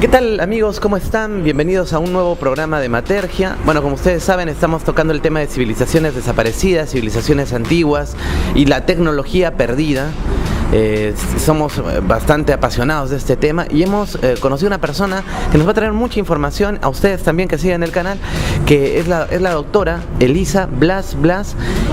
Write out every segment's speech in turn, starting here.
¿Qué tal, amigos? ¿Cómo están? Bienvenidos a un nuevo programa de Matergia. Bueno, como ustedes saben, estamos tocando el tema de civilizaciones desaparecidas, civilizaciones antiguas y la tecnología perdida. Somos bastante apasionados de este tema y hemos conocido una persona que nos va a traer mucha información a ustedes también que siguen el canal, que es la doctora Elisa Blas.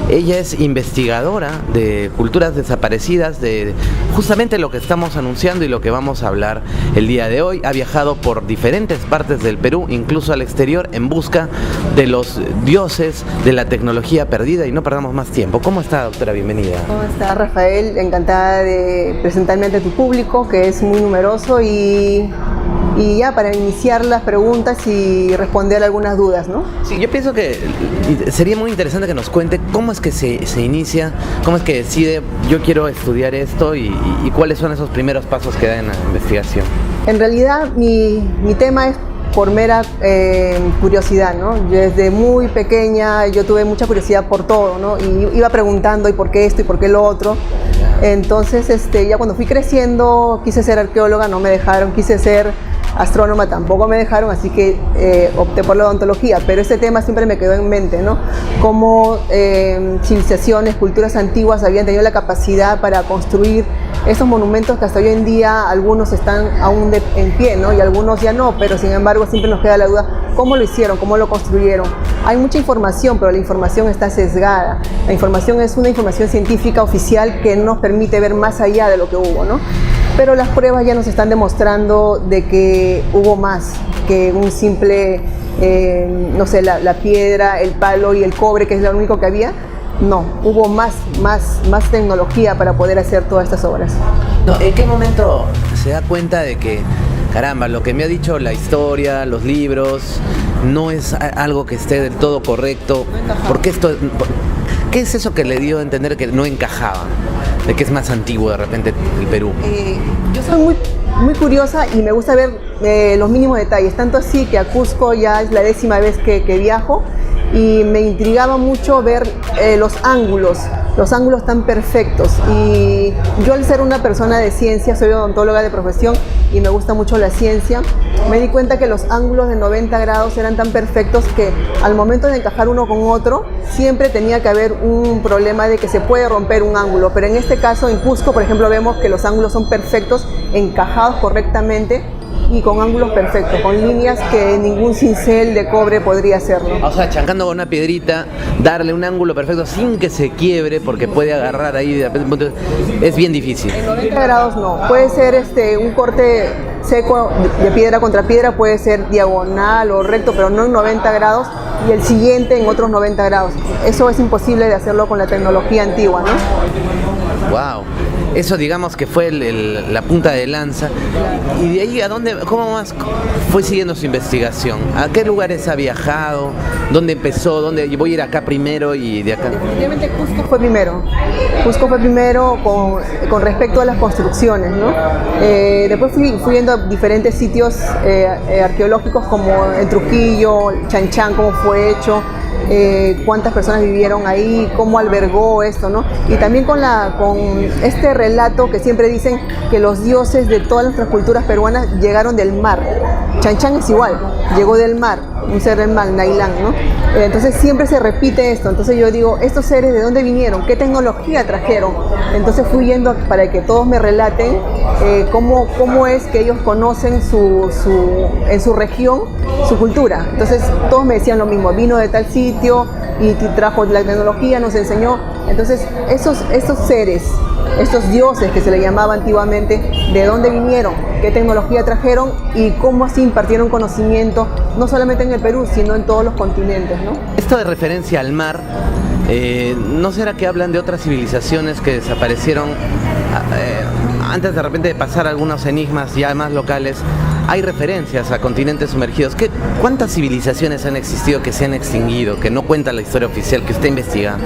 Ella es investigadora de culturas desaparecidas, de justamente lo que estamos anunciando y lo que vamos a hablar el día de hoy. Ha viajado por diferentes partes del Perú, incluso al exterior, en busca de los dioses de la tecnología perdida, y no perdamos más tiempo. ¿Cómo está, doctora? Bienvenida. ¿Cómo está, Rafael? Encantada de presentarme ante tu público, que es muy numeroso, y ya para iniciar las preguntas y responder algunas dudas, ¿no? Sí, yo pienso que sería muy interesante que nos cuente cómo es que se inicia, cómo es que decide, yo quiero estudiar esto, y cuáles son esos primeros pasos que da en la investigación. En realidad mi tema es por mera curiosidad, ¿no? Desde muy pequeña yo tuve mucha curiosidad por todo, ¿no? Y iba preguntando, ¿y por qué esto? ¿Y por qué lo otro? Entonces, ya cuando fui creciendo, quise ser arqueóloga, no me dejaron, quise ser astrónoma, tampoco me dejaron, así que opté por la odontología, pero este tema siempre me quedó en mente, ¿no? Cómo civilizaciones, culturas antiguas habían tenido la capacidad para construir estos monumentos que hasta hoy en día algunos están aún en pie, ¿no? Y algunos ya no, pero sin embargo siempre nos queda la duda, ¿cómo lo hicieron? ¿Cómo lo construyeron? Hay mucha información, pero la información está sesgada. La información es una información científica oficial que nos permite ver más allá de lo que hubo, ¿no? Pero las pruebas ya nos están demostrando de que hubo más que un simple, no sé, la piedra, el palo y el cobre, que es lo único que había. No, hubo más tecnología para poder hacer todas estas obras. No, ¿en qué momento se da cuenta de que, caramba, lo que me ha dicho la historia, los libros, no es algo que esté del todo correcto? ¿Por qué qué es eso que le dio a entender que no encajaba? De que es más antiguo de repente el Perú. Yo soy muy curiosa y me gusta ver los mínimos detalles, tanto así que a Cusco ya es la 10ª vez que viajo, y me intrigaba mucho ver los ángulos tan perfectos. Y yo, al ser una persona de ciencia, soy odontóloga de profesión y me gusta mucho la ciencia, me di cuenta que los ángulos de 90 grados eran tan perfectos que al momento de encajar uno con otro siempre tenía que haber un problema de que se puede romper un ángulo, pero en este caso en Cusco, por ejemplo, vemos que los ángulos son perfectos, encajados correctamente y con ángulos perfectos, con líneas que ningún cincel de cobre podría hacerlo. O sea, chancando con una piedrita, darle un ángulo perfecto sin que se quiebre, porque puede agarrar ahí, es bien difícil. En 90 grados no, puede ser un corte seco de piedra contra piedra, puede ser diagonal o recto, pero no en 90 grados, y el siguiente en otros 90 grados. Eso es imposible de hacerlo con la tecnología antigua, ¿no? Wow. Eso, digamos, que fue la punta de lanza. Y de ahí, ¿cómo más fue siguiendo su investigación? ¿A qué lugares ha viajado? ¿Dónde empezó? ¿Dónde voy a ir acá primero y de acá? Definitivamente Cusco fue primero. Cusco fue primero con respecto a las construcciones, ¿no? Después fui yendo a diferentes sitios arqueológicos, como en Trujillo, Chan Chan, cómo fue hecho, cuántas personas vivieron ahí, cómo albergó esto, ¿no? Y también con este relato que siempre dicen que los dioses de todas nuestras culturas peruanas llegaron del mar. Chan Chan es igual, llegó del mar, un ser del mar, Nailán, ¿no? Entonces siempre se repite esto. Entonces yo digo, ¿estos seres de dónde vinieron? ¿Qué tecnología trajeron? Entonces fui yendo para que todos me relaten cómo es que ellos conocen en su región su cultura. Entonces todos me decían lo mismo, vino de tal sitio y trajo la tecnología, nos enseñó. Entonces estos seres, estos dioses que se le llamaba antiguamente, ¿de dónde vinieron? ¿Qué tecnología trajeron? Y cómo así impartieron conocimiento, no solamente en el Perú, sino en todos los continentes, ¿no? Esto de referencia al mar, ¿no será que hablan de otras civilizaciones que desaparecieron antes de repente de pasar algunos enigmas ya más locales? Hay referencias a continentes sumergidos. ¿Cuántas civilizaciones han existido que se han extinguido, que no cuenta la historia oficial, que usted investiga?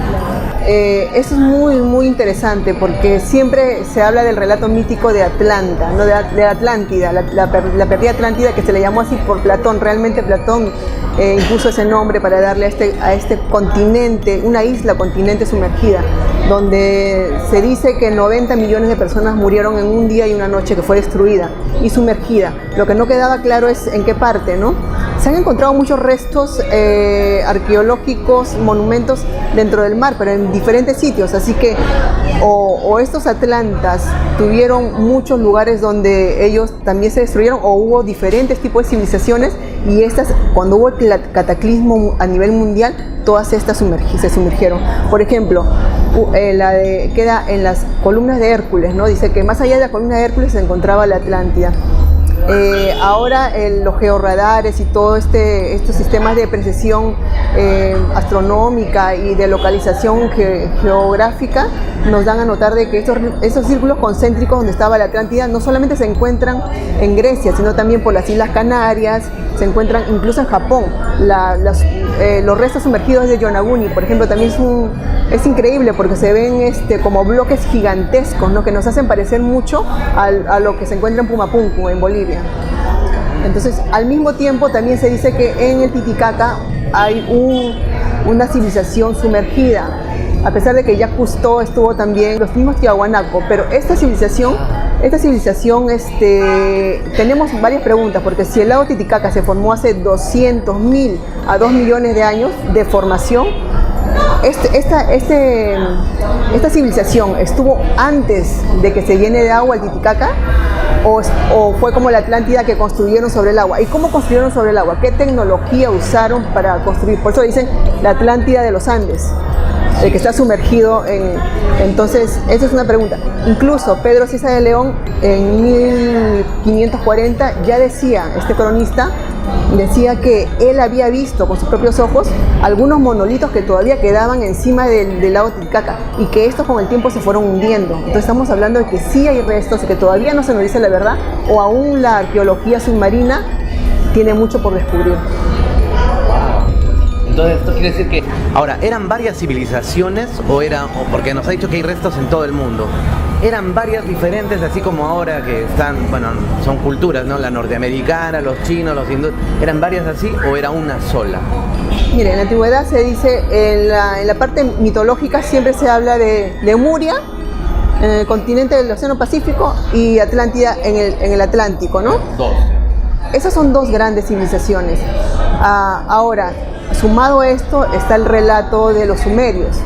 Eso es muy interesante, porque siempre se habla del relato mítico de Atlanta, ¿no? de Atlántida, la perdida Atlántida, que se le llamó así por Platón. Realmente Platón impuso ese nombre para darle a este continente, una isla continente sumergida, donde se dice que 90 millones de personas murieron en un día y una noche, que fue destruida y sumergida, lo que que no quedaba claro es en qué parte, ¿no? Se han encontrado muchos restos arqueológicos, monumentos dentro del mar, pero en diferentes sitios, así que o estos atlantas tuvieron muchos lugares donde ellos también se destruyeron, o hubo diferentes tipos de civilizaciones, y estas, cuando hubo el cataclismo a nivel mundial, todas estas se sumergieron. Por ejemplo, queda en las columnas de Hércules, ¿no? Dice que más allá de la columna de Hércules se encontraba la Atlántida. Ahora los georradares y todos estos sistemas de precisión astronómica y de localización geográfica nos dan a notar de que estos círculos concéntricos donde estaba la Atlántida no solamente se encuentran en Grecia, sino también por las Islas Canarias, se encuentran incluso en Japón. Los restos sumergidos de Yonaguni, por ejemplo, también es increíble porque se ven como bloques gigantescos, ¿no? Que nos hacen parecer mucho a lo que se encuentra en Pumapunku, en Bolivia. Entonces, al mismo tiempo también se dice que en el Titicaca hay una civilización sumergida, a pesar de que ya Cousteau estuvo también, los mismos Tiahuanaco, pero esta civilización tenemos varias preguntas, porque si el lago Titicaca se formó hace 200.000 a 2 millones de años de formación, esta civilización estuvo antes de que se llene de agua el Titicaca, o fue como la Atlántida que construyeron sobre el agua. ¿Y cómo construyeron sobre el agua? ¿Qué tecnología usaron para construir? Por eso dicen la Atlántida de los Andes, el que está sumergido Entonces, esa es una pregunta. Incluso Pedro Cieza de León, en 1540, ya decía, este cronista, decía que él había visto con sus propios ojos algunos monolitos que todavía quedaban encima del lago Titicaca, y que estos con el tiempo se fueron hundiendo. Entonces estamos hablando de que sí hay restos y que todavía no se nos dice la verdad, o aún la arqueología submarina tiene mucho por descubrir. Entonces esto quiere decir que, ahora, ¿eran varias civilizaciones o porque nos ha dicho que hay restos en todo el mundo? ¿Eran varias diferentes, así como ahora que están, son culturas, ¿no? La norteamericana, los chinos, los hindúes, ¿eran varias así o era una sola? Mire, en la antigüedad se dice, en la parte mitológica siempre se habla de Lemuria, en el continente del Océano Pacífico, y Atlántida en el Atlántico, ¿no? Dos. Esas son dos grandes civilizaciones. Ahora, sumado a esto está el relato de los sumerios.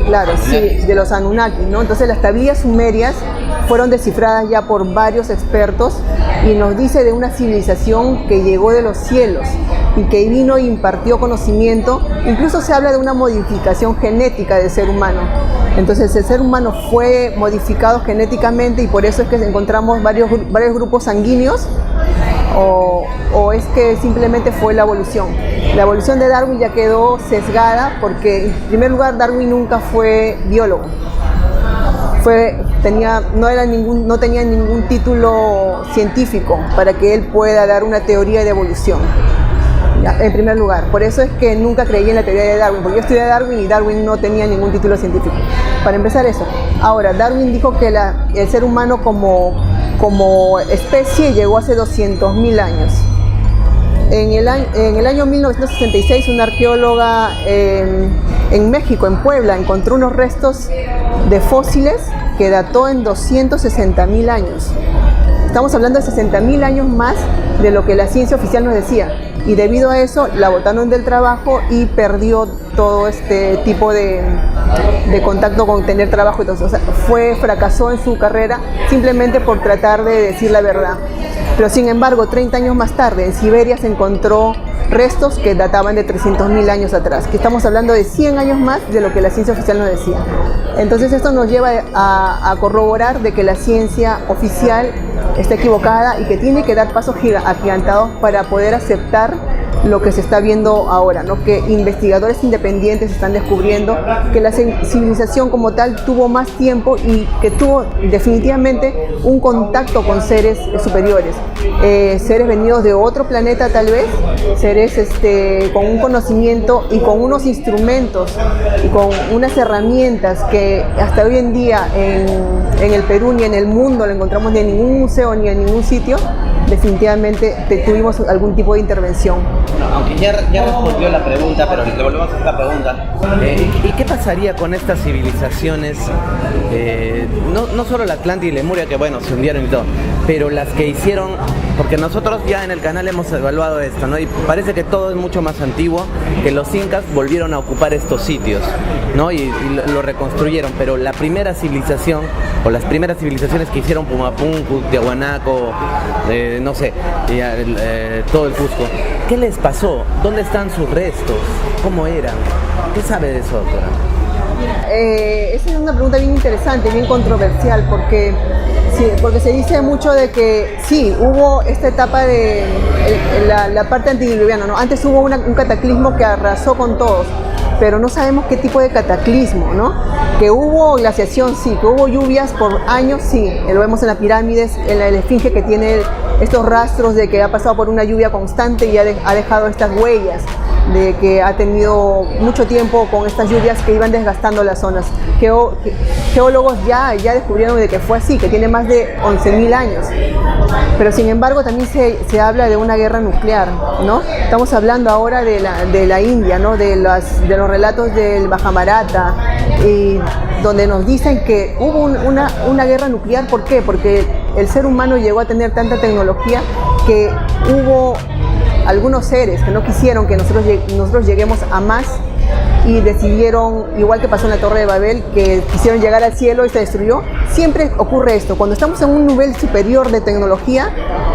Claro, sí, de los Anunnaki, ¿no? Entonces las tablillas sumerias fueron descifradas ya por varios expertos y nos dice de una civilización que llegó de los cielos y que vino e impartió conocimiento. Incluso se habla de una modificación genética del ser humano. Entonces el ser humano fue modificado genéticamente, y por eso es que encontramos varios grupos sanguíneos, o es que simplemente fue la evolución. La evolución de Darwin ya quedó sesgada porque, en primer lugar, Darwin nunca fue biólogo. No tenía ningún título científico para que él pueda dar una teoría de evolución. En primer lugar, por eso es que nunca creí en la teoría de Darwin, porque yo estudié Darwin y Darwin no tenía ningún título científico. Para empezar eso. Ahora, Darwin dijo que el ser humano como especie llegó hace 200.000 años. En el año 1966, una arqueóloga en México, en Puebla, encontró unos restos de fósiles que dató en 260.000 años. Estamos hablando de 60.000 años más de lo que la ciencia oficial nos decía. Y debido a eso la botaron del trabajo y perdió todo este tipo de contacto con tener trabajo y todo eso. O sea, fracasó en su carrera simplemente por tratar de decir la verdad. Pero sin embargo, 30 años más tarde, en Siberia se encontró restos que databan de 300.000 años atrás, que estamos hablando de 100 años más de lo que la ciencia oficial nos decía. Entonces esto nos lleva a corroborar de que la ciencia oficial está equivocada y que tiene que dar pasos agigantados para poder aceptar lo que se está viendo ahora, ¿no? Que investigadores independientes están descubriendo que la civilización como tal tuvo más tiempo y que tuvo definitivamente un contacto con seres superiores, seres venidos de otro planeta tal vez, seres con un conocimiento y con unos instrumentos y con unas herramientas que hasta hoy en día en el Perú ni en el mundo lo encontramos ni en ningún museo ni en ningún sitio. Definitivamente tuvimos algún tipo de intervención. Aunque ya respondió la pregunta, pero le volvemos a hacer la pregunta. ¿Y qué pasaría con estas civilizaciones? No solo la Atlántida y Lemuria, que bueno, se hundieron y todo, pero las que hicieron, porque nosotros ya en el canal hemos evaluado esto, ¿no? Y parece que todo es mucho más antiguo, que los incas volvieron a ocupar estos sitios, ¿no? Y lo reconstruyeron, pero la primera civilización, o las primeras civilizaciones que hicieron Pumapunku, Tiahuanaco, no sé, todo el Cusco, ¿qué les pasó? ¿Dónde están sus restos? ¿Cómo eran? ¿Qué sabe de eso, doctora? Esa es una pregunta bien interesante, bien controversial, porque se dice mucho de que sí, hubo esta etapa de la parte antediluviana, ¿no? Antes hubo un cataclismo que arrasó con todos, pero no sabemos qué tipo de cataclismo, ¿no? Que hubo glaciación, sí, que hubo lluvias por años, sí, lo vemos en las pirámides, en la esfinge que tiene estos rastros de que ha pasado por una lluvia constante y ha dejado estas huellas de que ha tenido mucho tiempo con estas lluvias que iban desgastando las zonas. Geólogos ya descubrieron de que fue así, que tiene más de 11.000 años. Pero sin embargo también se habla de una guerra nuclear, ¿no? Estamos hablando ahora de la India, ¿no? De los relatos del Mahabharata, y donde nos dicen que hubo una guerra nuclear. ¿Por qué? Porque el ser humano llegó a tener tanta tecnología que hubo algunos seres que no quisieron que nosotros lleguemos a más y decidieron, igual que pasó en la Torre de Babel, que quisieron llegar al cielo y se destruyó. Siempre ocurre esto, cuando estamos en un nivel superior de tecnología,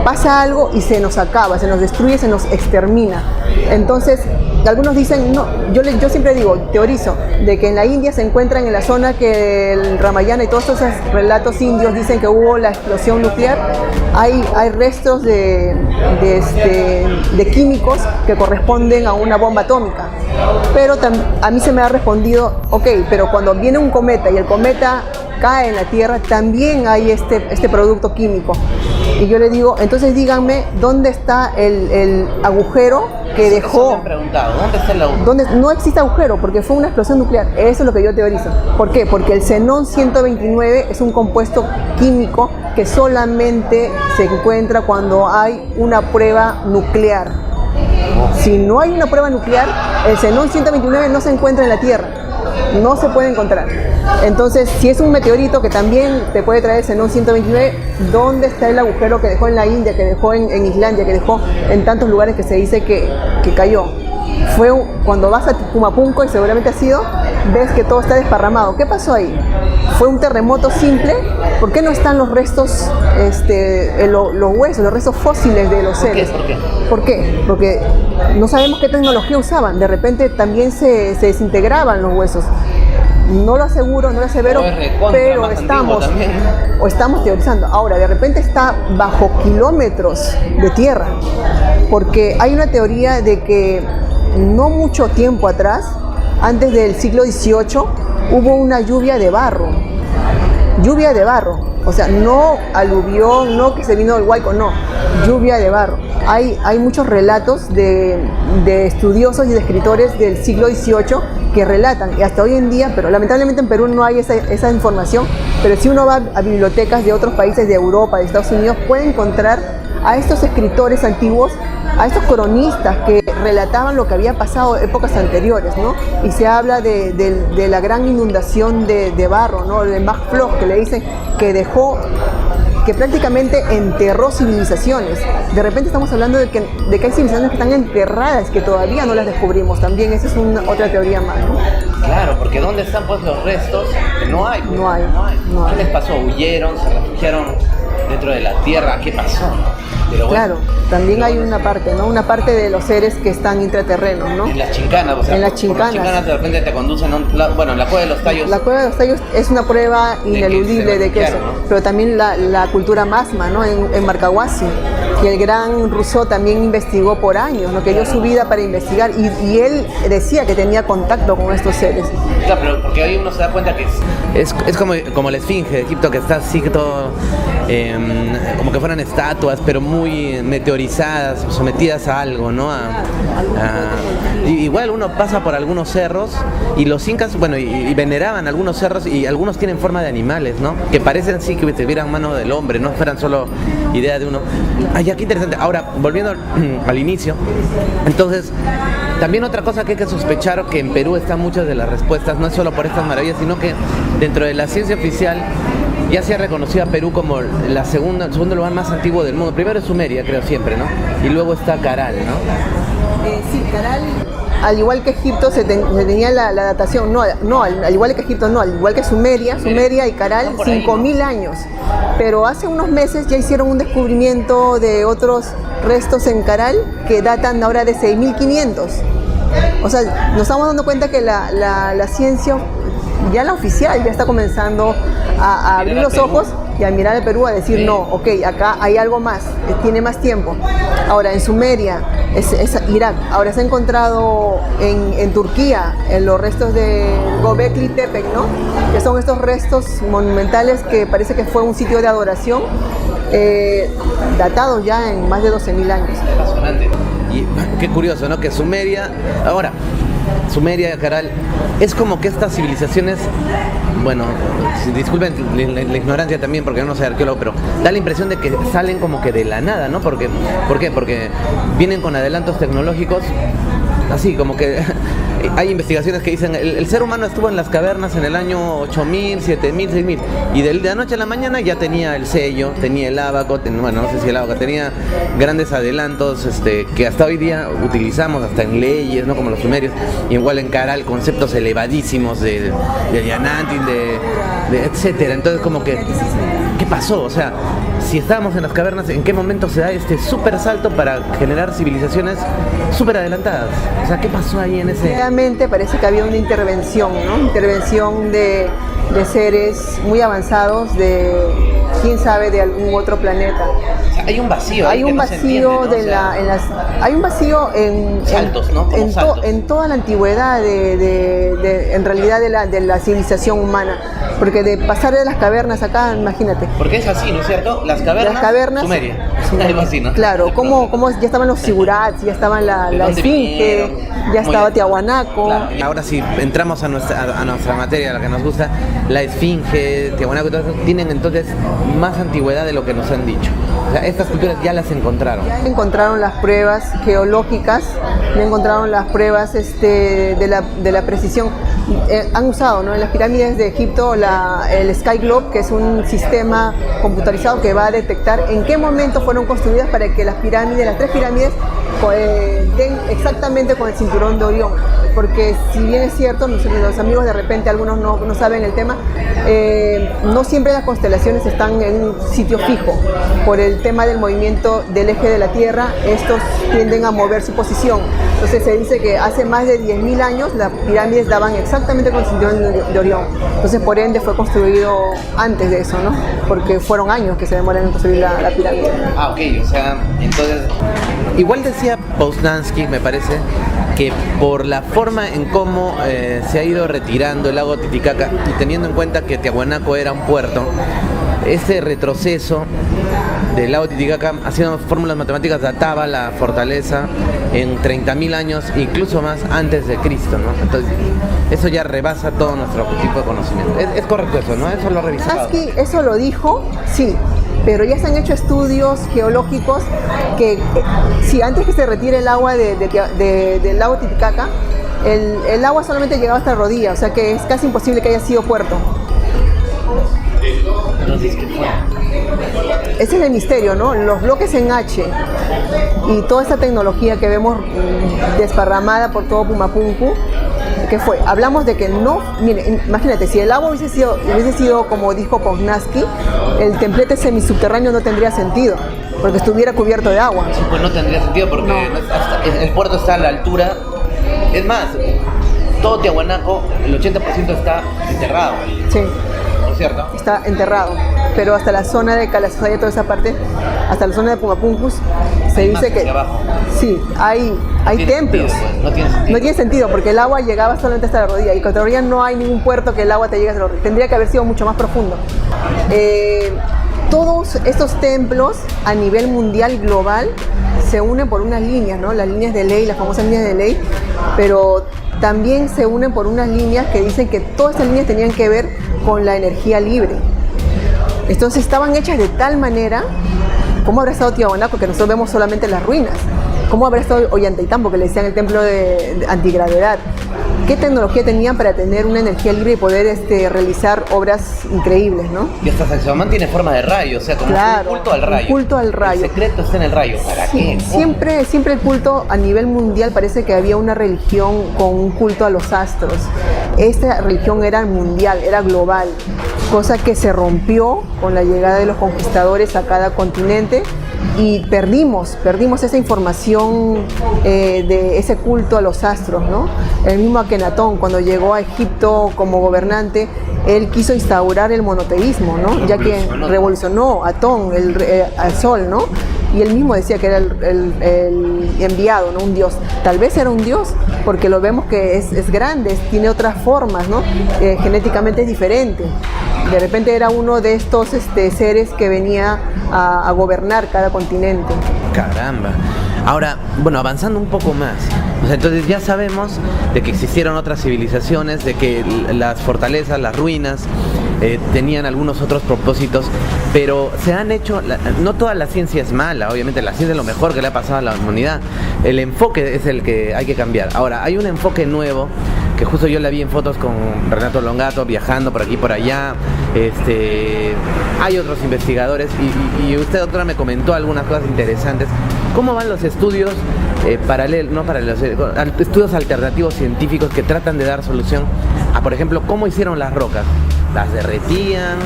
pasa algo y se nos acaba, se nos destruye, se nos extermina. Entonces, algunos dicen, no, yo siempre digo, teorizo, de que en la India se encuentran en la zona que el Ramayana y todos esos relatos indios dicen que hubo la explosión nuclear. Hay restos de químicos que corresponden a una bomba atómica. Pero a mí se me ha respondido, ok, pero cuando viene un cometa y el cometa cae en la Tierra, también hay este producto químico. Y yo le digo, entonces díganme, ¿dónde está el agujero que dejó? Eso me han preguntado, ¿dónde está el agujero? No existe agujero, porque fue una explosión nuclear. Eso es lo que yo teorizo. ¿Por qué? Porque el xenón 129 es un compuesto químico que solamente se encuentra cuando hay una prueba nuclear. Si no hay una prueba nuclear, el xenón 129 no se encuentra en la Tierra. No se puede encontrar. Entonces, si es un meteorito que también te puede traer el xenón 129, ¿dónde está el agujero que dejó en la India, que dejó en Islandia, que dejó en tantos lugares que se dice que cayó? Cuando vas a Pumapunku, y seguramente ha sido, ves que todo está desparramado. ¿Qué pasó ahí? ¿Fue un terremoto simple? ¿Por qué no están los restos, los huesos, los restos fósiles de los seres? ¿Por qué? Porque no sabemos qué tecnología usaban. De repente también se desintegraban los huesos. No lo aseguro, no lo asevero, pero estamos teorizando. Ahora, de repente está bajo kilómetros de tierra, porque hay una teoría de que no mucho tiempo atrás, antes del siglo XVIII, hubo una lluvia de barro. Lluvia de barro. O sea, no aluvión, no que se vino del Huayco, no. Lluvia de barro. Hay muchos relatos de estudiosos y de escritores del siglo XVIII que relatan, y hasta hoy en día, pero lamentablemente en Perú no hay esa información, pero si uno va a bibliotecas de otros países de Europa, de Estados Unidos, puede encontrar a estos escritores antiguos, a estos cronistas que relataban lo que había pasado en épocas anteriores, ¿no? Y se habla de la gran inundación de barro, ¿no? De Magflog, que le dicen que dejó, que prácticamente enterró civilizaciones. De repente estamos hablando de que hay civilizaciones que están enterradas, que todavía no las descubrimos. También esa es otra teoría más, ¿no? Claro, porque ¿dónde están pues los restos? No hay. ¿Qué les pasó? ¿Huyeron? ¿Se refugiaron dentro de la tierra? ¿Qué pasó? Pero bueno, claro, también hay una parte, ¿no? Una parte de los seres que están intraterrenos, ¿no? En las chincanas, o sea, en las chincanas. Por las chincanas de repente te conducen a la Cueva de los Tallos. La Cueva de los Tallos es una prueba ineludible de que eso, ¿no? Pero también la cultura Masma, ¿no? En Marcahuasi, que el gran Rousseau también investigó por años, ¿no? Que dio su vida para investigar, y él decía que tenía contacto con estos seres. Claro, pero porque ahí uno se da cuenta que es como la Esfinge de Egipto, que está así que todo, como que fueran estatuas, pero muy meteorizadas, sometidas a algo, ¿no? Igual uno pasa por algunos cerros y los incas, bueno, y veneraban algunos cerros, y algunos tienen forma de animales, ¿no? Que parecen sí que tuvieran mano del hombre, no fueran solo idea de uno. Ay, qué interesante. Ahora, volviendo al inicio, entonces, también otra cosa que hay que sospechar, que en Perú están muchas de las respuestas, no es solo por estas maravillas, sino que dentro de la ciencia oficial ya se ha reconocido a Perú como el segundo lugar más antiguo del mundo. Primero es Sumeria, creo siempre, ¿no? Y luego está Caral, ¿no? Sí, Caral, al igual que Egipto, se tenía la datación, al igual que Egipto, al igual que Sumeria y Caral, 5.000 años. Pero hace unos meses ya hicieron un descubrimiento de otros restos en Caral que datan ahora de 6.500. O sea, nos estamos dando cuenta que la ciencia, ya la oficial, ya está comenzando a abrir los ojos y a mirar al Perú a decir, no, ok, acá hay algo más, tiene más tiempo. Ahora, en Sumeria, es Irak. Ahora se ha encontrado en Turquía, en los restos de Göbekli Tepe, ¿no? Que son estos restos monumentales que parece que fue un sitio de adoración, datados ya en más de 12.000 años. Impresionante. Y qué curioso, ¿no? Que Sumeria, Caral, es como que estas civilizaciones, bueno, disculpen la ignorancia también porque no soy arqueólogo, pero da la impresión de que salen como que de la nada, ¿no? ¿Por qué? Porque vienen con adelantos tecnológicos, así como que hay investigaciones que dicen el ser humano estuvo en las cavernas en el año 8000, 7000, 6000 y de la noche a la mañana ya tenía el sello, tenía el ábaco, bueno, no sé si el ábaco, tenía grandes adelantos que hasta hoy día utilizamos hasta en leyes, ¿no? Como los sumerios, y igual en Caral conceptos elevadísimos de Yanantin, de etcétera. Entonces como que ¿qué pasó? O sea, si estábamos en las cavernas, ¿en qué momento se da este súper salto para generar civilizaciones súper adelantadas? O sea, ¿qué pasó ahí en ese...? Realmente parece que había una intervención, ¿no? Intervención de seres muy avanzados de, quién sabe, de algún otro planeta. O sea, hay un vacío. Hay un vacío hay un vacío en saltos, ¿no? En toda la antigüedad en realidad de la civilización humana, porque de pasar de las cavernas acá, imagínate. Porque es así, ¿no es cierto? Las cavernas Sumeria. Algo así, ¿no? Claro, como ya estaban los sigurats, ya estaban la esfinge, ya estaba Tiahuanaco. Claro. Ahora sí, entramos a nuestra materia, a la que nos gusta, la esfinge, Tiahuanaco y todo eso, tienen entonces más antigüedad de lo que nos han dicho. O sea, estas culturas ya las encontraron. Ya encontraron las pruebas geológicas, ya encontraron las pruebas de la precisión. Han usado, ¿no? En las pirámides de Egipto el Sky Globe, que es un sistema computarizado que va a detectar en qué momento fueron construidas para que las tres pirámides den exactamente con el cinturón de Orión. Porque si bien es cierto, los amigos de repente algunos no saben el tema, no siempre las constelaciones están en un sitio fijo. Por el tema del movimiento del eje de la Tierra, estos tienden a mover su posición. Entonces se dice que hace más de 10.000 años las pirámides daban exactamente con el cinturón de Orión. Entonces por ende fue construido antes de eso, ¿no? Porque fueron años que se demoran en construir la pirámide. Ah, ok, o sea, entonces... Igual decía Poznański, me parece, que por la forma en cómo se ha ido retirando el lago Titicaca y teniendo en cuenta que Tiahuanaco era un puerto, ese retroceso del lago Titicaca, haciendo fórmulas matemáticas, databa la fortaleza en 30.000 años, incluso más antes de Cristo, ¿no? Entonces, eso ya rebasa todo nuestro tipo de conocimiento. Es correcto eso, ¿no? Eso lo revisamos. Eso lo dijo, sí, pero ya se han hecho estudios geológicos que, si antes que se retire el agua del lago Titicaca, el agua solamente llegaba hasta la rodilla, o sea que es casi imposible que haya sido puerto. Entonces, ¿qué fue? Ese es el misterio, ¿no? Los bloques en H y toda esta tecnología que vemos desparramada por todo Pumapunku, ¿qué fue? Hablamos de que no, mire, imagínate, si el agua hubiese sido como dijo Poznański, el templete semisubterráneo no tendría sentido, porque estuviera cubierto de agua. Sí, pues no tendría sentido porque el puerto está a la altura. Es más, todo Tiahuanaco, el 80% está enterrado. Sí. ¿Cierto? Está enterrado, pero hasta la zona de Calasaya, toda esa parte, hasta la zona de Pumapunkus, se dice que abajo. Sí, hay templos. Sentido, pues. No tiene sentido porque el agua llegaba solamente hasta la rodilla y con la rodilla no hay ningún puerto que el agua te llegue hasta la rodilla. Tendría que haber sido mucho más profundo. Todos estos templos a nivel mundial global se unen por unas líneas, ¿no? Las líneas de ley, las famosas líneas de ley, pero también se unen por unas líneas que dicen que todas estas líneas tenían que ver con la energía libre. Entonces estaban hechas de tal manera, ¿cómo habrá estado Tiahuanaco? Que nosotros vemos solamente las ruinas. ¿Cómo habrá estado Ollantaytambo, que le decían el templo de antigravedad? qué tecnología tenían para tener una energía libre y poder realizar obras increíbles, ¿no? Y hasta Sacsayhuamán tiene forma de rayo, o sea, como claro, un culto al rayo. Un culto al rayo. El secreto está en el rayo. ¿Para qué? Siempre el culto a nivel mundial parece que había una religión con un culto a los astros. Esta religión era mundial, era global, cosa que se rompió con la llegada de los conquistadores a cada continente y perdimos esa información de ese culto a los astros, ¿no? El mismo Akenatón, cuando llegó a Egipto como gobernante, él quiso instaurar el monoteísmo, ¿no? Ya que revolucionó a Atón, al sol, ¿no? Y él mismo decía que era el enviado, ¿no? Un dios. Tal vez era un dios, porque lo vemos que es grande, tiene otras formas, ¿no? Genéticamente es diferente. De repente era uno de estos seres que venía a gobernar cada continente. Caramba. Ahora, bueno, avanzando un poco más, o sea, entonces ya sabemos de que existieron otras civilizaciones, de que las fortalezas, las ruinas, tenían algunos otros propósitos, pero se han hecho, no toda la ciencia es mala, obviamente la ciencia es lo mejor que le ha pasado a la humanidad, el enfoque es el que hay que cambiar. Ahora, hay un enfoque nuevo, que justo yo la vi en fotos con Renato Longato, viajando por aquí y por allá, hay otros investigadores, y usted, doctora, me comentó algunas cosas interesantes. ¿Cómo van los estudios estudios alternativos científicos que tratan de dar solución a, por ejemplo, cómo hicieron las rocas? ¿Las derretían?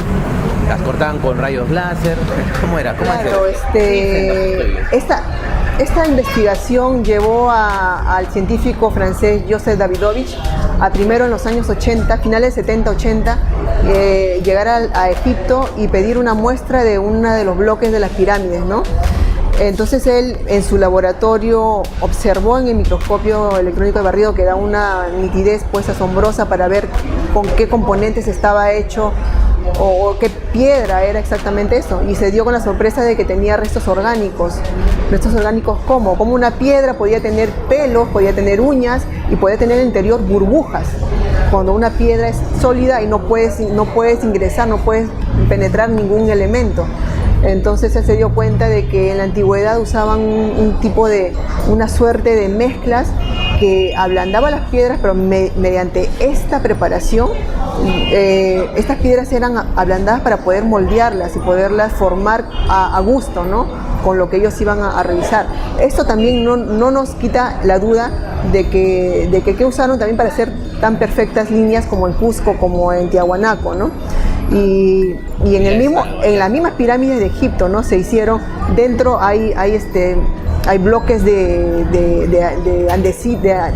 ¿Las cortaban con rayos láser? ¿Cómo era? Claro, esta investigación llevó al científico francés Joseph Davidovich a primero en los años 80, finales 70-80, llegar a Egipto y pedir una muestra de uno de los bloques de las pirámides, ¿no? Entonces él en su laboratorio observó en el microscopio electrónico de barrido que da una nitidez pues asombrosa para ver con qué componentes estaba hecho o qué piedra era exactamente eso, y se dio con la sorpresa de que tenía restos orgánicos. ¿Restos orgánicos cómo? Como una piedra podía tener pelos, podía tener uñas y podía tener en el interior burbujas. Cuando una piedra es sólida y no puedes ingresar, no puedes penetrar ningún elemento. Entonces él se dio cuenta de que en la antigüedad usaban una suerte de mezclas que ablandaba las piedras, pero mediante esta preparación, estas piedras eran ablandadas para poder moldearlas y poderlas formar a gusto, ¿no? Con lo que ellos iban a realizar. Esto también no nos quita la duda de que usaron también para hacer tan perfectas líneas como en Cusco, como en Tiahuanaco, ¿no? Y en las mismas pirámides de Egipto, ¿no? Se hicieron, dentro hay bloques de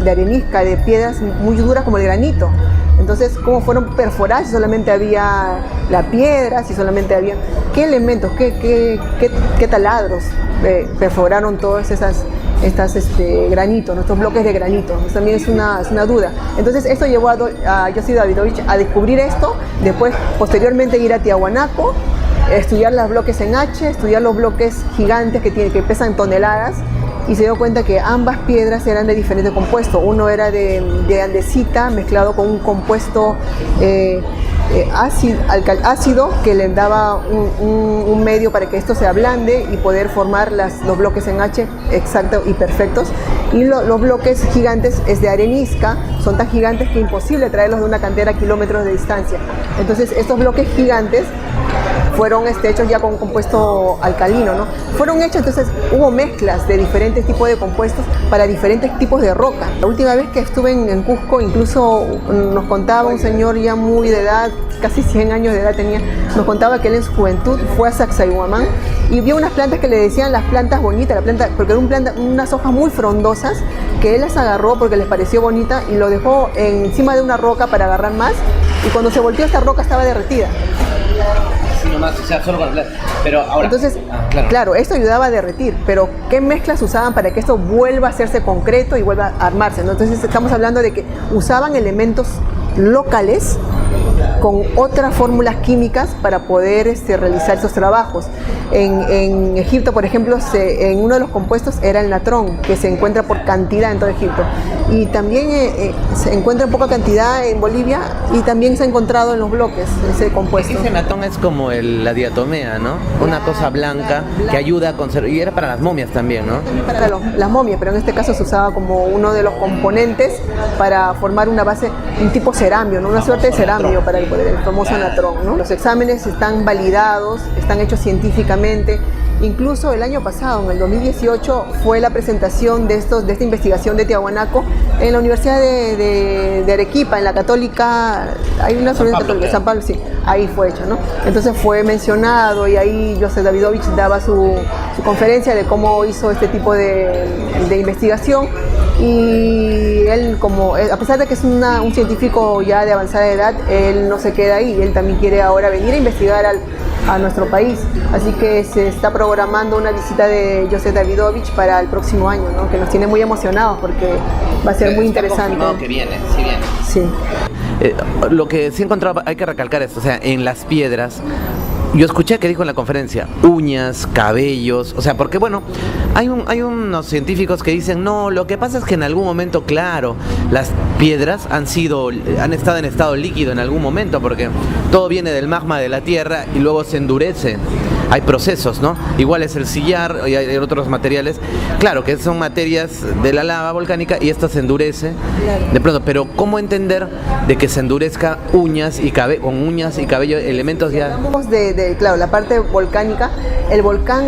arenisca, de piedras muy duras como el granito. Entonces, ¿cómo fueron perforadas si solamente había la piedra, si solamente había... ¿Qué elementos, qué taladros perforaron todos estas granitos, nuestros bloques de granito? Eso también es una duda. Entonces, esto llevó a Joseph Davidovich a descubrir esto, después, posteriormente, ir a Tiahuanaco, estudiar los bloques en H, estudiar los bloques gigantes que pesan toneladas, y se dio cuenta que ambas piedras eran de diferente compuesto. Uno era de andesita mezclado con un compuesto ácido que le daba un medio para que esto se ablande y poder formar los bloques en H exactos y perfectos. Y los bloques gigantes es de arenisca, son tan gigantes que es imposible traerlos de una cantera a kilómetros de distancia. Entonces estos bloques gigantes fueron hechos ya con un compuesto alcalino, ¿no? Fueron hechos, entonces hubo mezclas de diferentes tipos de compuestos para diferentes tipos de roca. La última vez que estuve en Cusco, incluso nos contaba un señor ya muy de edad, casi 100 años de edad tenía, nos contaba que él en su juventud fue a Sacsayhuamán y vio unas plantas que le decían las plantas bonitas, porque eran unas hojas muy frondosas que él las agarró porque les pareció bonita y lo dejó encima de una roca para agarrar más, y cuando se volteó esta roca estaba derretida. Nomás, o sea, solo con la plata. Pero ahora, entonces, claro, esto ayudaba a derretir, pero ¿qué mezclas usaban para que esto vuelva a hacerse concreto y vuelva a armarse, ¿no? Entonces estamos hablando de que usaban elementos locales con otras fórmulas químicas para poder realizar esos trabajos. En Egipto, por ejemplo, en uno de los compuestos era el natrón, que se encuentra por cantidad en todo Egipto. Y también se encuentra en poca cantidad en Bolivia y también se ha encontrado en los bloques ese compuesto. Ese natrón es como la diatomea, ¿no? Una cosa blanca que ayuda a conservar. Y era para las momias también, ¿no? Para las momias, pero en este caso se usaba como uno de los componentes para formar una base, un tipo ceramio, ¿no? Una suerte de ceramio para el famoso natrón, ¿no? Los exámenes están validados, están hechos científicamente. Incluso el año pasado, en el 2018, fue la presentación de esta investigación de Tiahuanaco en la Universidad de Arequipa, en la Católica, hay una universidad de San Pablo, sí, ahí fue hecho, ¿no? Entonces fue mencionado y ahí Joseph Davidovich daba su conferencia de cómo hizo este tipo de investigación. Y él, a pesar de que es un científico ya de avanzada edad, él no se queda ahí, él también quiere ahora venir a investigar a nuestro país. Así que se está programando una visita de Joseph Davidovich para el próximo año, ¿no? Que nos tiene muy emocionados porque va a ser muy interesante. Que viene, sí viene. Sí. Lo que sí he encontrado, hay que recalcar esto, o sea, en las piedras, yo escuché que dijo en la conferencia, uñas, cabellos, o sea, porque bueno, hay unos científicos que dicen, no, lo que pasa es que en algún momento, claro, las piedras han estado en estado líquido en algún momento, porque todo viene del magma de la Tierra y luego se endurece. Hay procesos, ¿no? Igual es el sillar y hay otros materiales, claro, que son materias de la lava volcánica y esta se endurece de pronto, pero ¿cómo entender de que se endurezca con uñas y cabello, elementos ya? Hablamos claro, la parte volcánica, el volcán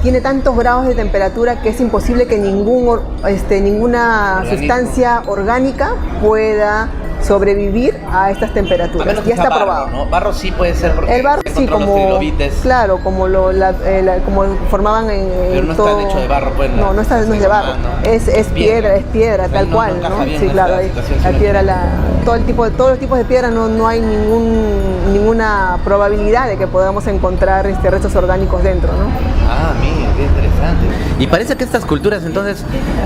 tiene tantos grados de temperatura que es imposible que ninguna sustancia orgánica pueda sobrevivir a estas temperaturas. Ya está probado, ¿no? Barro sí puede ser, porque el barro sí, como claro, como como formaban pero no está hecho de barro, pues. No es de barro, ¿no? Es piedra tal cual, ¿no? Sí, claro, la piedra, todos los tipos de piedra no hay ninguna probabilidad de que podamos encontrar restos orgánicos dentro, ¿no? Ah, mira, qué interesante. Y parece que estas culturas entonces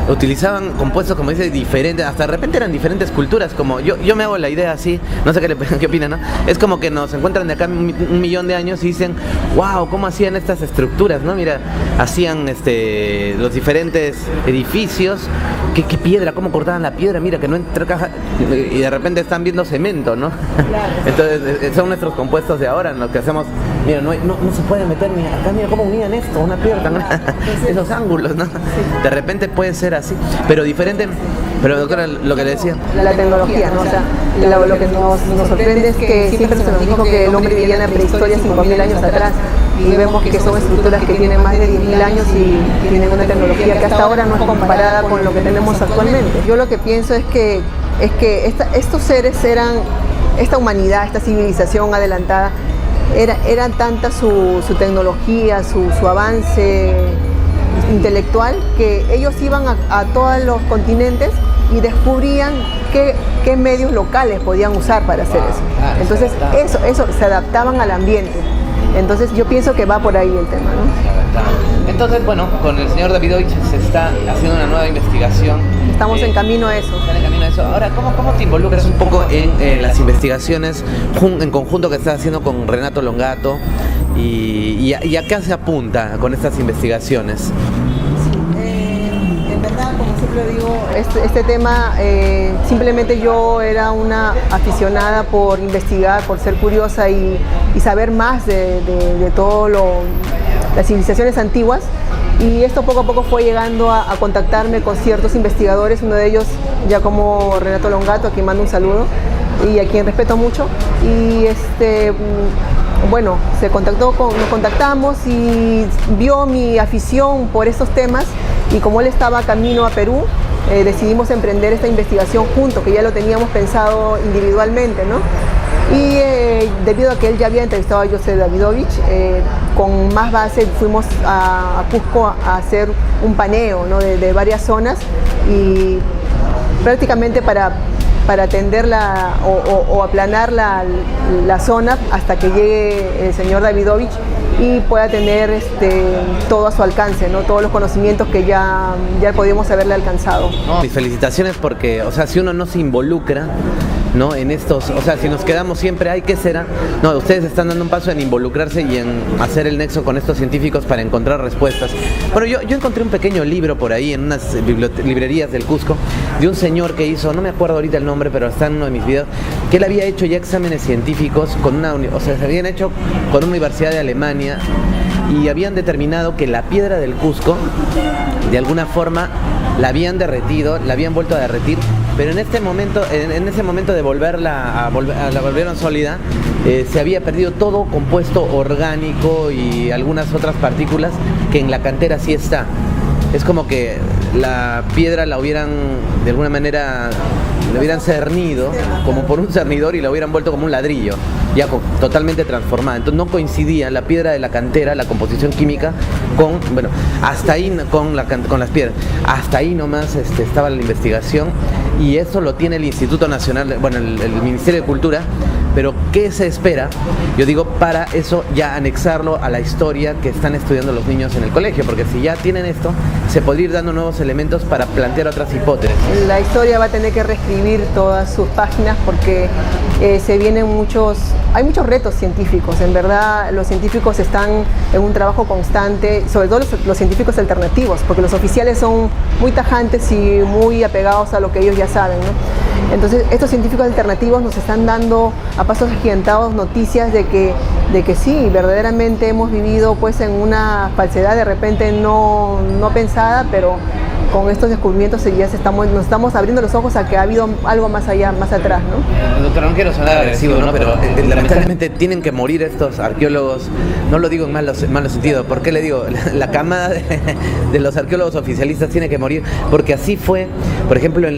utilizaban compuestos, como dice, diferentes, hasta de repente eran diferentes culturas, como yo me hago la idea así, no sé qué opinan, ¿no? Es como que nos encuentran de acá un millón de años y dicen, wow, ¿cómo hacían estas estructuras, no? Mira, hacían los diferentes edificios, qué piedra, cómo cortaban la piedra, mira, que no entra caja, y de repente están viendo cemento, ¿no? Claro. Entonces, son nuestros compuestos de ahora, en los que hacemos, mira, no se puede meter ni acá, mira cómo unían esto, una piedra, ¿no? Esos ángulos, ¿no? De repente puede ser así, pero diferente. Pero doctora, lo que le decía, la tecnología, ¿no? O sea, lo que nos sorprende es que siempre se nos dijo que el hombre vivía en la prehistoria 5.000 años atrás, y vemos que son estructuras que tienen más de 10.000 años y tienen una tecnología que hasta ahora no es comparada con lo que tenemos actualmente. Yo lo que pienso es que estos seres esta humanidad, esta civilización adelantada, era tanta su tecnología, su avance intelectual, que ellos iban a todos los continentes y descubrían qué medios locales podían usar para hacer eso. Entonces eso se adaptaban al ambiente. Entonces yo pienso que va por ahí el tema, ¿no? Entonces, bueno, con el señor Davidovich se está haciendo una nueva investigación. Estamos en camino a eso. Están en camino a eso. Ahora, ¿cómo te involucras un poco en las investigaciones en conjunto que estás haciendo con Renato Longato? ¿Y a qué se apunta con estas investigaciones? En verdad, como siempre digo, este tema, simplemente yo era una aficionada por investigar, por ser curiosa y saber más de todo las civilizaciones antiguas. Y esto poco a poco fue llegando a contactarme con ciertos investigadores, uno de ellos ya como Renato Longato, a quien mando un saludo y a quien respeto mucho. Y bueno, nos contactamos y vio mi afición por estos temas, y como él estaba camino a Perú, decidimos emprender esta investigación juntos, que ya lo teníamos pensado individualmente, ¿no? Y debido a que él ya había entrevistado a Joseph Davidovich, con más base fuimos a Cusco a hacer un paneo, ¿no? de varias zonas, y prácticamente para atender o aplanar la zona hasta que llegue el señor Davidovich y pueda tener todo a su alcance, ¿no? Todos los conocimientos que ya podíamos haberle alcanzado. No, mis felicitaciones, porque, o sea, si uno no se involucra, ¿no? En estos, o sea, si nos quedamos siempre, ay, ¿qué será? No, ustedes están dando un paso en involucrarse y en hacer el nexo con estos científicos para encontrar respuestas. Bueno, yo encontré un pequeño libro por ahí en unas librerías del Cusco de un señor que hizo, no me acuerdo ahorita el nombre, pero está en uno de mis videos, que él había hecho ya exámenes científicos con o sea, se habían hecho con una universidad de Alemania y habían determinado que la piedra del Cusco, de alguna forma, la habían derretido, la habían vuelto a derretir, pero en este momento, en ese momento de la volvieron sólida, se había perdido todo compuesto orgánico y algunas otras partículas que en la cantera sí está. Es como que la piedra la hubieran, de alguna manera, le hubieran cernido como por un cernidor y la hubieran vuelto como un ladrillo, ya totalmente transformada. Entonces no coincidía la piedra de la cantera, la composición química, con, bueno, hasta ahí con las piedras. Hasta ahí nomás estaba la investigación y eso lo tiene el Instituto Nacional, bueno, el Ministerio de Cultura. Pero ¿qué se espera? Yo digo, para eso ya anexarlo a la historia que están estudiando los niños en el colegio, porque si ya tienen esto, se podría ir dando nuevos elementos para plantear otras hipótesis. La historia va a tener que reescribir todas sus páginas porque hay muchos retos científicos. En verdad, los científicos están en un trabajo constante, sobre todo los científicos alternativos, porque los oficiales son muy tajantes y muy apegados a lo que ellos ya saben, ¿no? Entonces, estos científicos alternativos nos están dando a pasos agigantados noticias de que sí, verdaderamente hemos vivido pues en una falsedad de repente no pensada, pero con estos descubrimientos ya nos estamos abriendo los ojos a que ha habido algo más allá, más atrás, ¿no? Doctor, no quiero sonar agresivo, ¿no? Pero lamentablemente tienen que morir estos arqueólogos, no lo digo en malos sentidos. ¿Por qué le digo? La camada de los arqueólogos oficialistas tiene que morir, porque así fue, por ejemplo,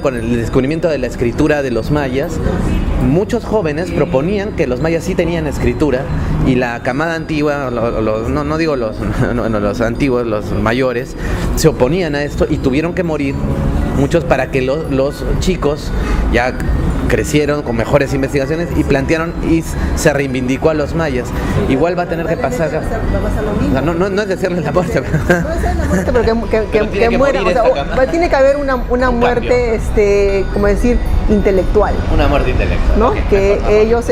con el descubrimiento de la escritura de los mayas. Muchos jóvenes proponían que los mayas sí tenían escritura y la camada antigua, no digo los antiguos, los mayores, se oponían a esto y tuvieron que morir muchos para que los chicos ya crecieron con mejores investigaciones y plantearon y se reivindicó a los mayas. Igual va a tener que pasar. O sea, no es decirles la muerte. No es la muerte, pero que muera. O sea, tiene que haber una muerte, como decir, intelectual. Una muerte intelectual. ¿No? Que ellos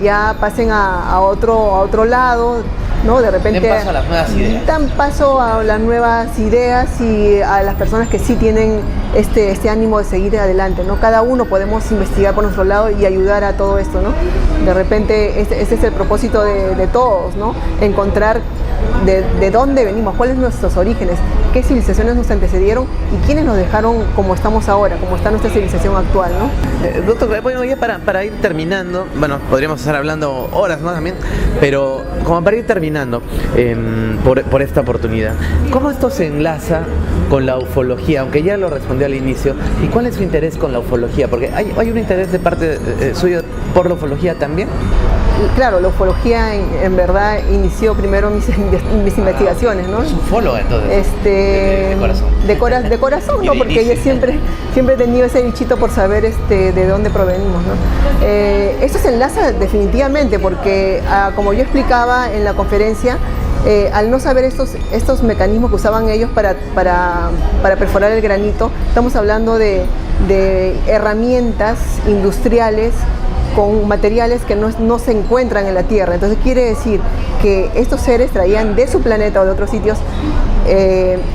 ya pasen a otro lado, ¿no? De repente den paso a las nuevas ideas. Dan paso a las nuevas ideas y a las personas que sí tienen este ánimo de seguir adelante, ¿no? Cada uno podemos investigar por nuestro lado y ayudar a todo esto, ¿no? De repente este es el propósito de todos, ¿no? Encontrar de dónde venimos, cuáles son nuestros orígenes, qué civilizaciones nos antecedieron y quiénes nos dejaron como estamos ahora, como está nuestra civilización actual, ¿no? Doctor, bueno, ya para ir terminando, bueno, podríamos estar hablando horas más también, pero como para ir terminando por esta oportunidad, ¿cómo esto se enlaza con la ufología? Aunque ya lo respondió al inicio, ¿y cuál es su interés con la ufología? Porque hay un interés de parte suyo por la ufología también. Claro, la ufología en verdad inició primero mis investigaciones, ¿no? Es ufóloga entonces. De corazón. De corazón, ¿no? Porque yo siempre he tenido ese bichito por saber de dónde provenimos, ¿no? Esto se enlaza definitivamente porque, como yo explicaba en la conferencia, al no saber estos mecanismos que usaban ellos para perforar el granito, estamos hablando de herramientas industriales con materiales que no se encuentran en la Tierra. Entonces quiere decir que estos seres traían de su planeta o de otros sitios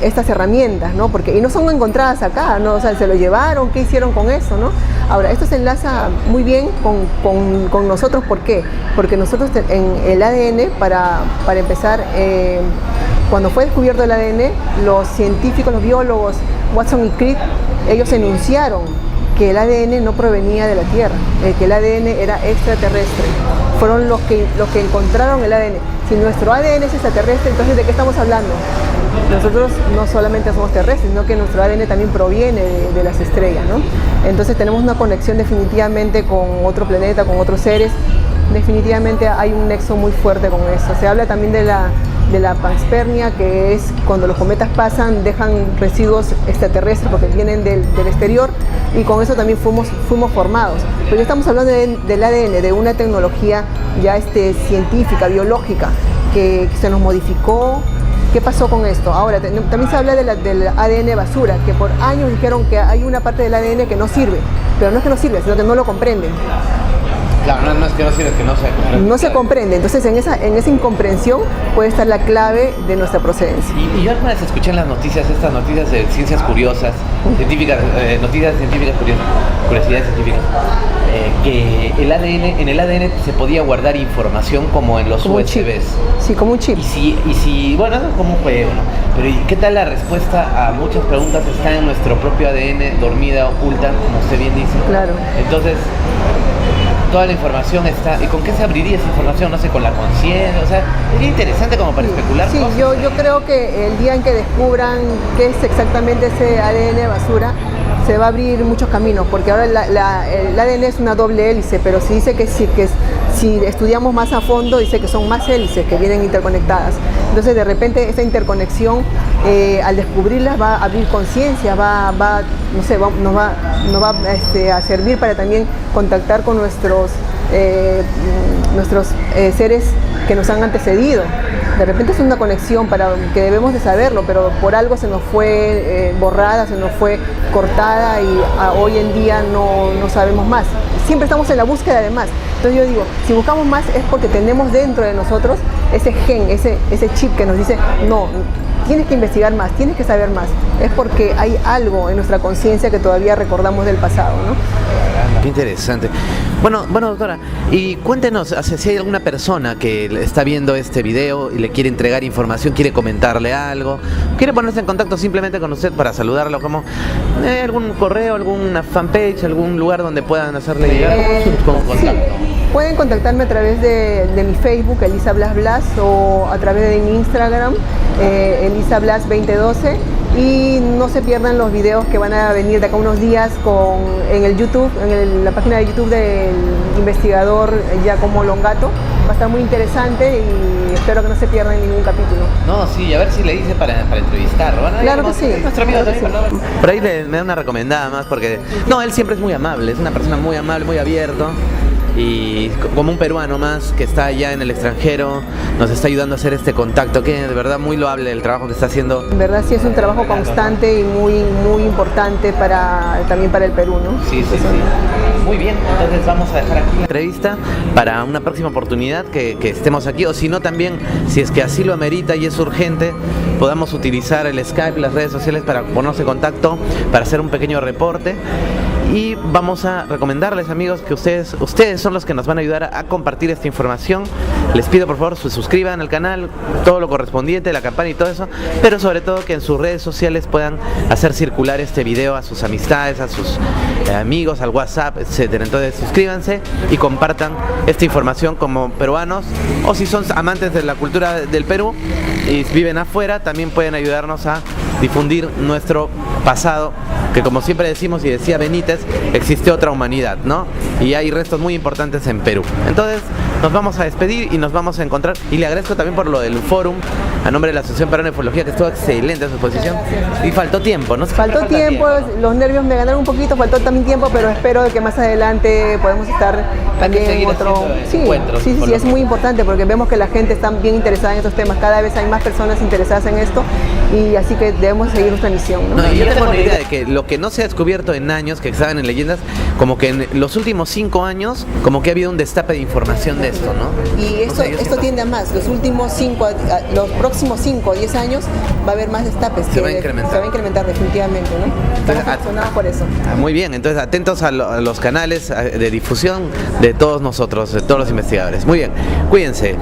estas herramientas, ¿no? Y no son encontradas acá, ¿no? O sea, se lo llevaron, ¿qué hicieron con eso, no? Ahora, esto se enlaza muy bien con nosotros. ¿Por qué? Porque nosotros en el ADN, para empezar, cuando fue descubierto el ADN, los científicos, los biólogos, Watson y Crick, ellos enunciaron que el ADN no provenía de la Tierra, que el ADN era extraterrestre. Fueron los que encontraron el ADN. Si nuestro ADN es extraterrestre, entonces ¿de qué estamos hablando? Nosotros no solamente somos terrestres, sino que nuestro ADN también proviene de las estrellas, ¿no? Entonces tenemos una conexión definitivamente con otro planeta, con otros seres. Definitivamente hay un nexo muy fuerte con eso. Se habla también de la panspermia, que es cuando los cometas pasan, dejan residuos extraterrestres porque vienen del exterior, y con eso también fuimos formados. Pero ya estamos hablando del ADN, de una tecnología ya científica, biológica, que se nos modificó ¿Qué pasó con esto? Ahora, también se habla del ADN basura, que por años dijeron que hay una parte del ADN que no sirve, pero no es que no sirve, sino que no lo comprenden. Claro, no es que no sirve, es que no se comprende. No se comprende, entonces en esa incomprensión puede estar la clave de nuestra procedencia. Y yo alguna vez escuché en las noticias, estas noticias de ciencias curiosas, científicas, noticias científicas curiosas, curiosidades científicas, que en el ADN se podía guardar información como en los Como un chip. USBs. Sí, como un chip. Y si, bueno, eso es como un juego, ¿no? Pero ¿y qué tal la respuesta a muchas preguntas está en nuestro propio ADN, dormida, oculta, como usted bien dice? Claro. Entonces, toda la información está. ¿Y con qué se abriría esa información? No sé, con la conciencia. O sea, sería interesante como para especular. Sí, cosas. yo creo que el día en que descubran qué es exactamente ese ADN basura, se va a abrir muchos caminos, porque ahora el ADN es una doble hélice, pero se dice que si estudiamos más a fondo, dice que son más hélices que vienen interconectadas. Entonces, de repente, esa interconexión, al descubrirla, va a abrir conciencia, nos va a servir para también contactar con nuestros seres que nos han antecedido. De repente es una conexión que debemos de saberlo, pero por algo se nos fue borrada, se nos fue cortada y hoy en día no sabemos más. Siempre estamos en la búsqueda de más. Entonces yo digo, si buscamos más es porque tenemos dentro de nosotros ese gen, ese chip que nos dice, no, tienes que investigar más, tienes que saber más. Es porque hay algo en nuestra conciencia que todavía recordamos del pasado, ¿no? Qué interesante. Bueno, doctora, y cuéntenos si hay alguna persona que está viendo este video y le quiere entregar información, quiere comentarle algo, quiere ponerse en contacto simplemente con usted para saludarlo, como algún correo, alguna fanpage, algún lugar donde puedan hacerle llegar con contacto. Sí. Pueden contactarme a través de mi Facebook, Elisa Blas Blas, o a través de mi Instagram, Elisa Blas 2012. Y no se pierdan los videos que van a venir de acá unos días en el YouTube, la página de YouTube del investigador Giacomo Longato. Va a estar muy interesante y espero que no se pierdan ningún capítulo. No, sí, a ver si le hice para entrevistarlo. Bueno, claro que sí. Nuestro amigo Claro también, que sí. Por ahí me da una recomendada más porque... No, él siempre es muy amable, es una persona muy amable, muy abierto. Y como un peruano más que está allá en el extranjero, nos está ayudando a hacer este contacto, que de verdad muy loable el trabajo que está haciendo. En verdad sí es un trabajo constante y muy importante también para el Perú, ¿no? Sí. Muy bien, entonces vamos a dejar aquí la entrevista para una próxima oportunidad que estemos aquí, o si no también, si es que así lo amerita y es urgente, podamos utilizar el Skype, las redes sociales para ponernos en contacto, para hacer un pequeño reporte. Y vamos a recomendarles, amigos, que ustedes son los que nos van a ayudar a compartir esta información. Les pido por favor se suscriban al canal, todo lo correspondiente, la campana y todo eso, pero sobre todo que en sus redes sociales puedan hacer circular este video a sus amistades, a sus amigos, al WhatsApp, etcétera. Entonces suscríbanse y compartan esta información como peruanos, o si son amantes de la cultura del Perú y viven afuera, también pueden ayudarnos a difundir nuestro pasado, que como siempre decimos y decía Benítez, existe otra humanidad, ¿no? Y hay restos muy importantes en Perú. Entonces nos vamos a despedir y nos vamos a encontrar, y le agradezco también por lo del fórum a nombre de la Asociación Peruana de Ufología, que estuvo excelente su exposición. Y faltó tiempo, ¿no? Faltó tiempo, los nervios me ganaron un poquito, faltó también tiempo, pero espero que más adelante podamos estar también en otro... Sí, es muy importante porque vemos que la gente está bien interesada en estos temas, cada vez hay más personas interesadas en esto, y así que debemos seguir nuestra misión, ¿no? No, y yo tengo una idea de que lo que no se ha descubierto en años, que estaban en leyendas, como que en los últimos 5 años, como que ha habido un destape de información de esto, ¿no? Y esto tiende a más, los próximos 5 o 10 años va a haber más destapes. Se va a incrementar definitivamente, ¿no? Estamos emocionados por eso. Muy bien, entonces atentos a los canales de difusión de todos nosotros, de todos los investigadores. Muy bien, cuídense.